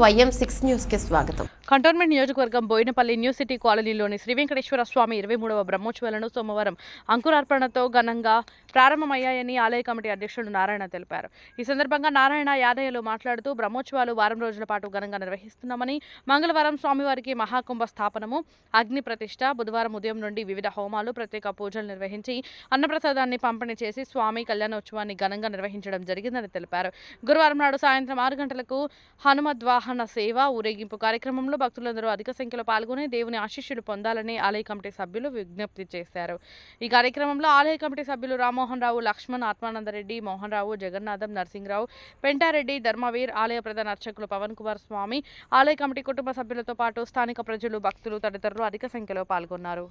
YM6 news కి స్వాగతం. Cantonment నియోజకవర్గం బోయినపల్లి న్యూ సిటీ కాలనీలోని శ్రీ వెంకటేశ్వర స్వామి 23వ బ్రహ్మోత్సవాలను సోమవారం అంకురార్పణతో ఘనంగా ప్రారంభమయ్యాయని ఆలయ కమిటీ అధ్యక్షుడు నారాయణ తెలిపారు. ఈ సందర్భంగా నారాయణ యాదయ్యలు మాట్లాడుతూ బ్రహ్మోత్సవాలు వారం రోజుల పాటు ఘనంగా నిర్వహిస్తున్నామని, మంగళవారం స్వామివారికి మహాకుంభ స్థాపనము, అగ్ని ప్రతిష్ఠ, బుధవారం ఉదయం నుండి వివిధ హోమాలు, ప్రత్యేక పూజలు నిర్వహించి అన్నప్రసాదాన్ని పంపిణీ చేసి స్వామి కళ్యాణోత్సవాన్ని ఘనంగా నిర్వహించడం జరిగిందని తెలిపారు. గురువారం నాడు సాయంత్రం 6 గంటలకు హనుమద్వాహన సేవ, ఊరేగింపు కార్యక్రమంలో భక్తులందరూ అధిక సంఖ్యలో పాల్గొని దేవుని ఆశీస్సులు పొందాలని ఆలయ కమిటీ సభ్యులు విజ్ఞప్తి చేశారు. ఈ కార్యక్రమంలో ఆలయ కమిటీ సభ్యులు రామ్మోహన్ రావు, లక్ష్మణ్, ఆత్మానందరెడ్డి, మోహన్ రావు, జగన్నాథం, నరసింహరావు, పెంటారెడ్డి, ధర్మవీర్, ఆలయ ప్రధాన అర్చకులు పవన్ కుమార్ స్వామి, ఆలయ కమిటీ కుటుంబ సభ్యులతో పాటు స్థానిక ప్రజలు, భక్తులు తదితరులు అధిక సంఖ్యలో పాల్గొన్నారు.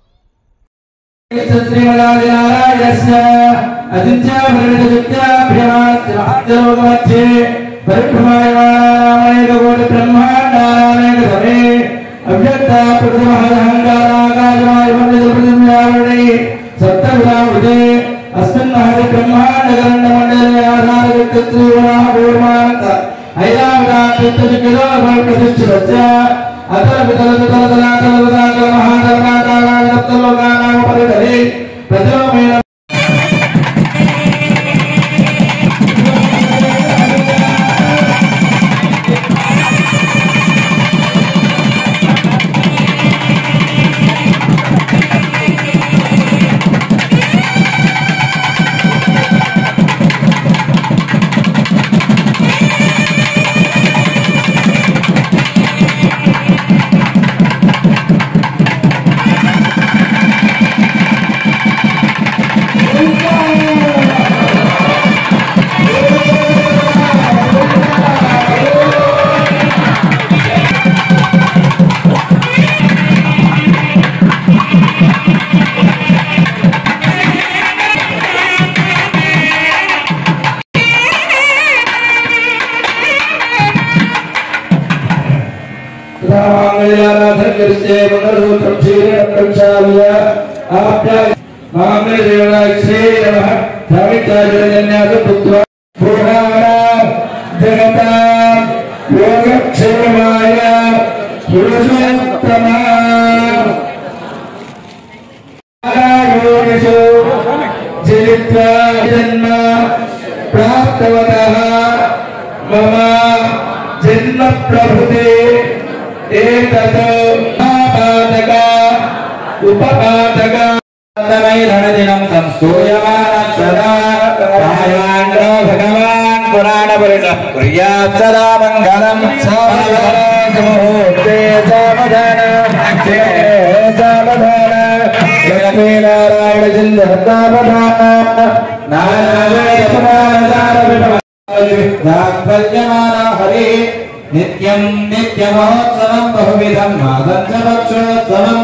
जन्म प्रभुते एतत् महापातक उपपातक तमैरणदिनं संस्तूयमानः सदा कायाण्डो भगवान् पुराणपुरुषः कुर्यात् सदा मङ्गलं मुहूर्ते सावधान लक्ष्मीनारायण जिन्दवधान नारायण हरे नित्यं नित्यमहोत्सवं बहुविधं मासञ्चपक्षोत्सवं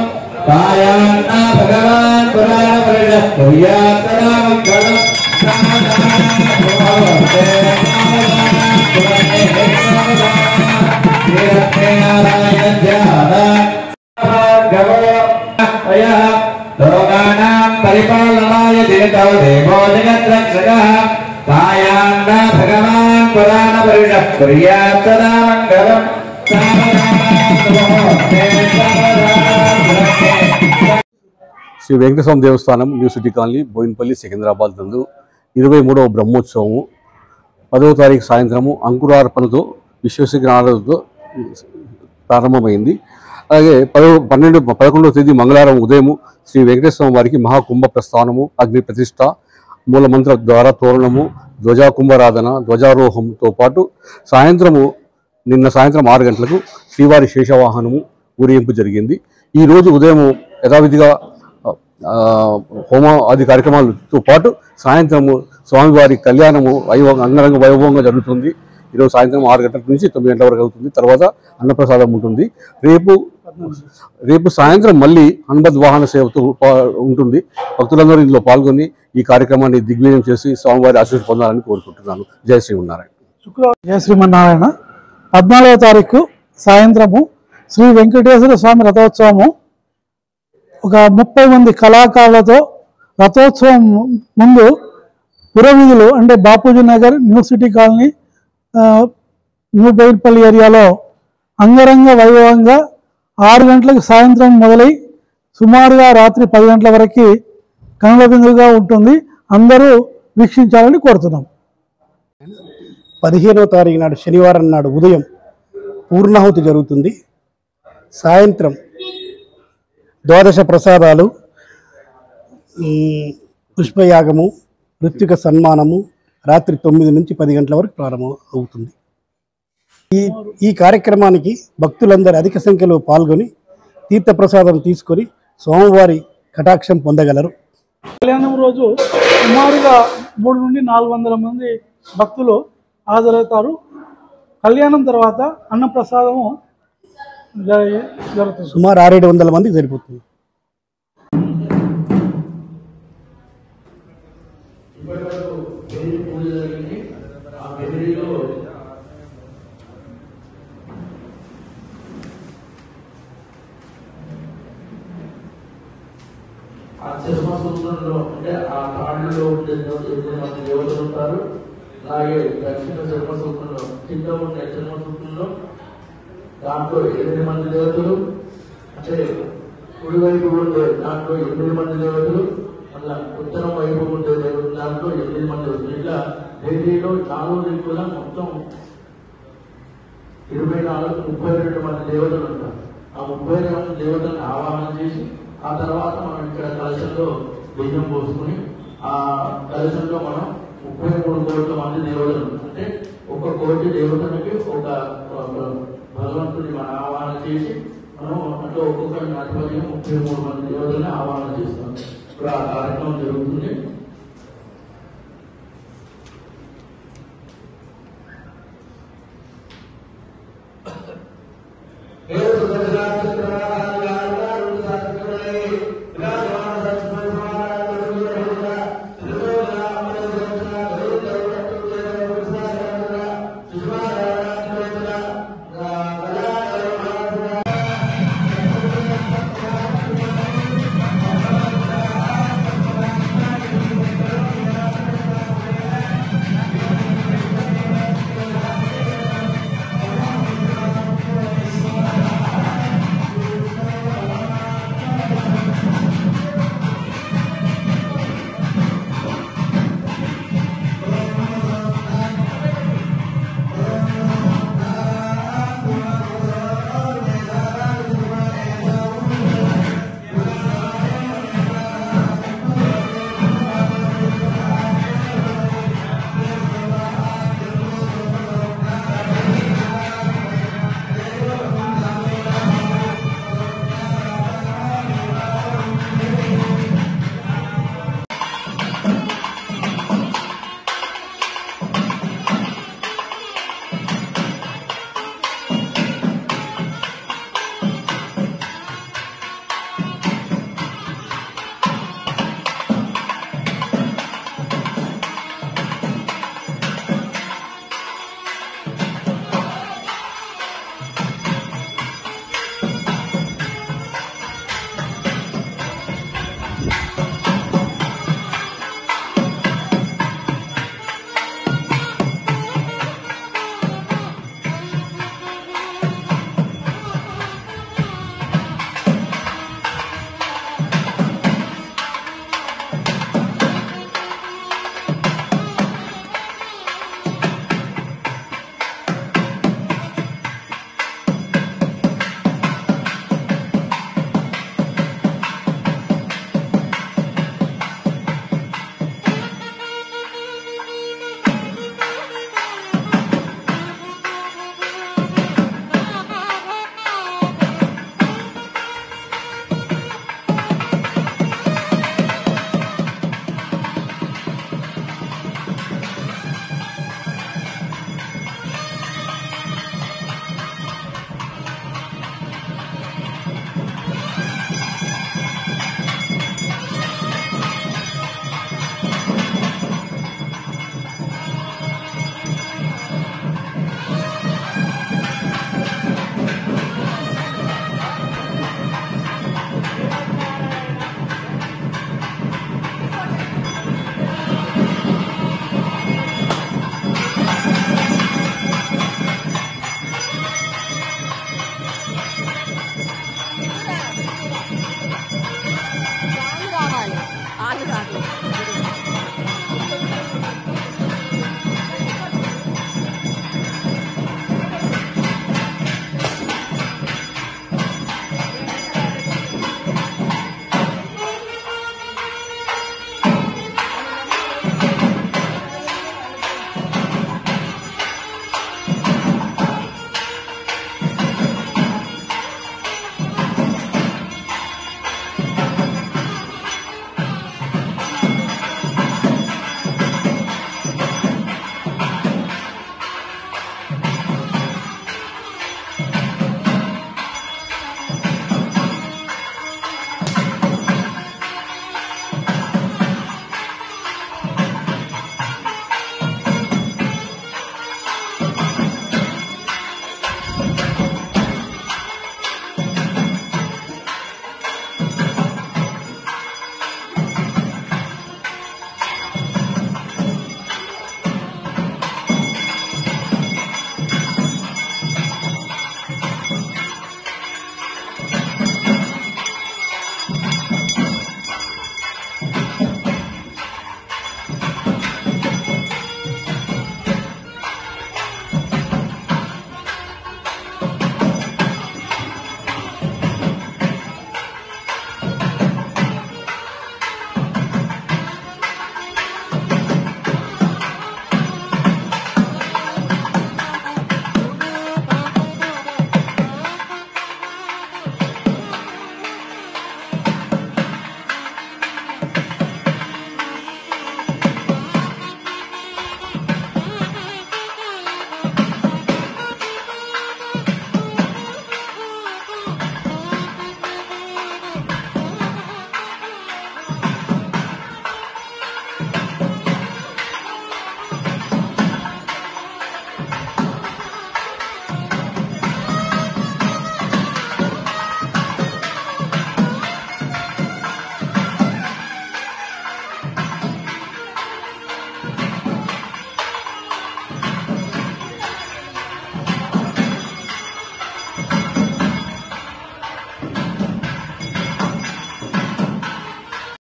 कायान्ना भगवान् पुराणपुरुषः कुर्यात् सदा मङ्गलं नारायण ध्यान लोकानां परिपालनाय जगतो देवो जगद्रक्षकः कायान्ना भगवान् पुराणपुरुषः कुर्यात् सदा मङ्गलं Shri Venkateswara Devasthanam new city colony Boinapally Secunderabad నందు 23వ బ్రహ్మోత్సవము 10వ తారీఖు సాయంత్రము అంకురార్పణతో విశ్వసిగ్నాలతో ప్రారంభమైంది. అలాగే 11వ తేదీ మంగళవారం ఉదయము శ్రీ వెంకటేశ్వర వారికి మహాకుంభ ప్రస్థానము, అగ్ని ప్రతిష్ట, మూలమంత్ర ద్వార తోరణము, ధ్వజాకుంభారాధన, ధ్వజారోహంతో పాటు నిన్న సాయంత్రం 6 గంటలకు శ్రీవారి శేషవాహనము ఊరేగింపు జరిగింది. ఈరోజు ఉదయం యథావిధిగా హోమ ఆది కార్యక్రమాలతో పాటు సాయంత్రము స్వామివారి కళ్యాణము అంగరంగ వైభవంగా జరుగుతుంది. ఈరోజు సాయంత్రం 6 గంటల నుంచి 9 గంటల వరకు అవుతుంది. తర్వాత అన్నప్రసాదం ఉంటుంది. రేపు సాయంత్రం మళ్ళీ హనుమద్వాహన సేవతో ఉంటుంది. భక్తులందరూ ఇందులో పాల్గొని ఈ కార్యక్రమాన్ని దిగ్విజయం చేసి స్వామివారి ఆశీస్సు పొందాలని కోరుకుంటున్నాను. జై శ్రీమన్నారాయణ. జై శ్రీమన్నారాయణ. 14వ తారీఖు సాయంత్రము శ్రీ వెంకటేశ్వర స్వామి రథోత్సవము ఒక 30 మంది కళాకారులతో రథోత్సవం ముందు పురవీధులు అంటే Bapuji Nagar, new city colony, new Boinapally ఏరియాలో అంగరంగ వైభవంగా 6 గంటలకు సాయంత్రం మొదలై సుమారుగా రాత్రి 10 గంటల వరకు కనుల విందుగా ఉంటుంది. అందరూ వీక్షించాలని కోరుతున్నాం. 15వ తారీఖు నాడు శనివారం నాడు ఉదయం పూర్ణాహుతి జరుగుతుంది. సాయంత్రం ద్వాదశ ప్రసాదాలు, పుష్పయాగము, ఋత్విక సన్మానము రాత్రి 9 నుంచి 10 గంటల వరకు ప్రారంభం అవుతుంది. ఈ కార్యక్రమానికి భక్తులందరూ అధిక సంఖ్యలో పాల్గొని తీర్థప్రసాదం తీసుకొని స్వామివారి కటాక్షం పొందగలరు. కళ్యాణం రోజు సుమారుగా 300 నుండి 400 మంది భక్తులు హాజరవుతారు. కళ్యాణం తర్వాత అన్నప్రసాదము జరుగుతుంది. సుమారు 600-700 మందికి సరిపోతుంది. ఆ చర్మసూత్రంలో అంటే ఆ తాడులో ఉండే 8 మంది దేవతలు ఉంటారు. అలాగే దక్షిణ చర్మసూత్రంలో కింద ఉండే చర్మసూత్రంలో దాంట్లో 8 మంది దేవతలు, అంటే కుడివైపు ఉండే దాంట్లో 8 మంది దేవతలు, మళ్ళా ఉత్తరం వైపు ఉండే దాంట్లో 8 మంది దేవతలు. ఇట్లా ఢిల్లీలో 4 దిక్కులా మొత్తం 32 మంది దేవతలు ఉంటారు. ఆ 32 మంది దేవతలను ఆవాహన చేసి ఆ తర్వాత మనం ఇక్కడ కలశంలో బియ్యం పోసుకుని ఆ కలశంలో మనం 33 కోట్ల మంది దేవతలు, అంటే 1 కోటి దేవతలకి ఒక భగవంతుని మనం ఆవాహన చేసి మనం అంటే ఒక్కొక్క అధిపతి 33 మంది దేవతల్ని ఆవాహన చేస్తాం. ఇప్పుడు ఆ కార్యక్రమం జరుగుతుంది. ఏ